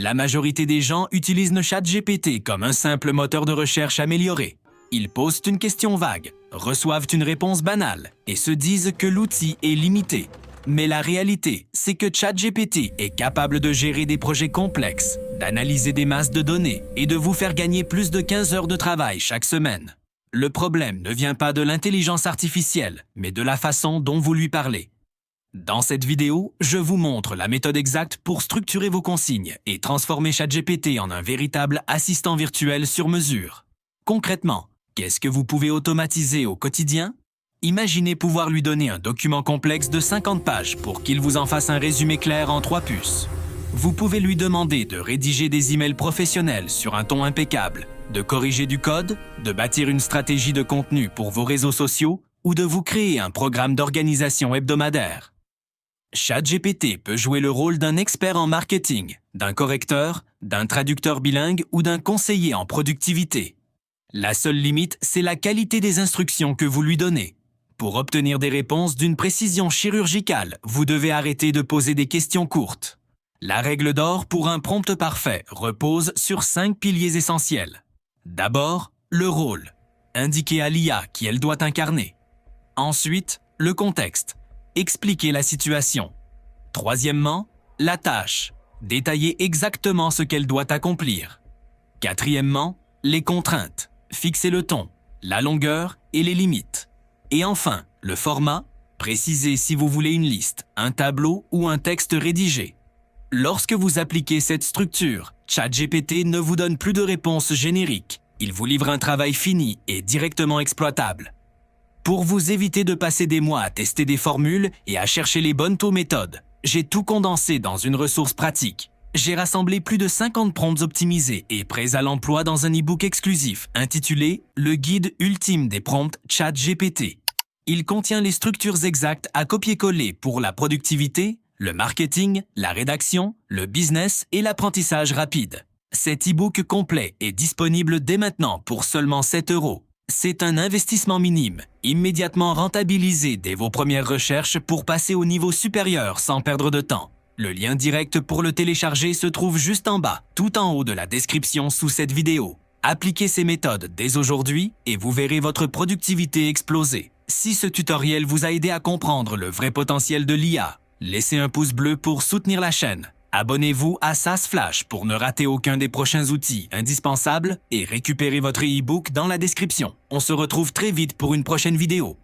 La majorité des gens utilisent le ChatGPT comme un simple moteur de recherche amélioré. Ils posent une question vague, reçoivent une réponse banale et se disent que l'outil est limité. Mais la réalité, c'est que ChatGPT est capable de gérer des projets complexes, d'analyser des masses de données et de vous faire gagner plus de 15 heures de travail chaque semaine. Le problème ne vient pas de l'intelligence artificielle, mais de la façon dont vous lui parlez. Dans cette vidéo, je vous montre la méthode exacte pour structurer vos consignes et transformer ChatGPT en un véritable assistant virtuel sur mesure. Concrètement, qu'est-ce que vous pouvez automatiser au quotidien? Imaginez pouvoir lui donner un document complexe de 50 pages pour qu'il vous en fasse un résumé clair en 3 puces. Vous pouvez lui demander de rédiger des emails professionnels sur un ton impeccable, de corriger du code, de bâtir une stratégie de contenu pour vos réseaux sociaux ou de vous créer un programme d'organisation hebdomadaire. ChatGPT peut jouer le rôle d'un expert en marketing, d'un correcteur, d'un traducteur bilingue ou d'un conseiller en productivité. La seule limite, c'est la qualité des instructions que vous lui donnez. Pour obtenir des réponses d'une précision chirurgicale, vous devez arrêter de poser des questions courtes. La règle d'or pour un prompt parfait repose sur 5 piliers essentiels. D'abord, le rôle. Indiquez à l'IA qui elle doit incarner. Ensuite, le contexte. Expliquez la situation. Troisièmement, la tâche. Détaillez exactement ce qu'elle doit accomplir. Quatrièmement, les contraintes. Fixez le ton, la longueur et les limites. Et enfin, le format. Précisez si vous voulez une liste, un tableau ou un texte rédigé. Lorsque vous appliquez cette structure, ChatGPT ne vous donne plus de réponses génériques. Il vous livre un travail fini et directement exploitable. Pour vous éviter de passer des mois à tester des formules et à chercher les bonnes méthodes, j'ai tout condensé dans une ressource pratique. J'ai rassemblé plus de 50 prompts optimisés et prêts à l'emploi dans un e-book exclusif intitulé « Le guide ultime des prompts ChatGPT ». Il contient les structures exactes à copier-coller pour la productivité, le marketing, la rédaction, le business et l'apprentissage rapide. Cet e-book complet est disponible dès maintenant pour seulement 7 €. C'est un investissement minime, immédiatement rentabilisé dès vos premières recherches pour passer au niveau supérieur sans perdre de temps. Le lien direct pour le télécharger se trouve juste en bas, tout en haut de la description sous cette vidéo. Appliquez ces méthodes dès aujourd'hui et vous verrez votre productivité exploser. Si ce tutoriel vous a aidé à comprendre le vrai potentiel de l'IA, laissez un pouce bleu pour soutenir la chaîne. Abonnez-vous à SaaS Flash pour ne rater aucun des prochains outils indispensables et récupérez votre e-book dans la description. On se retrouve très vite pour une prochaine vidéo.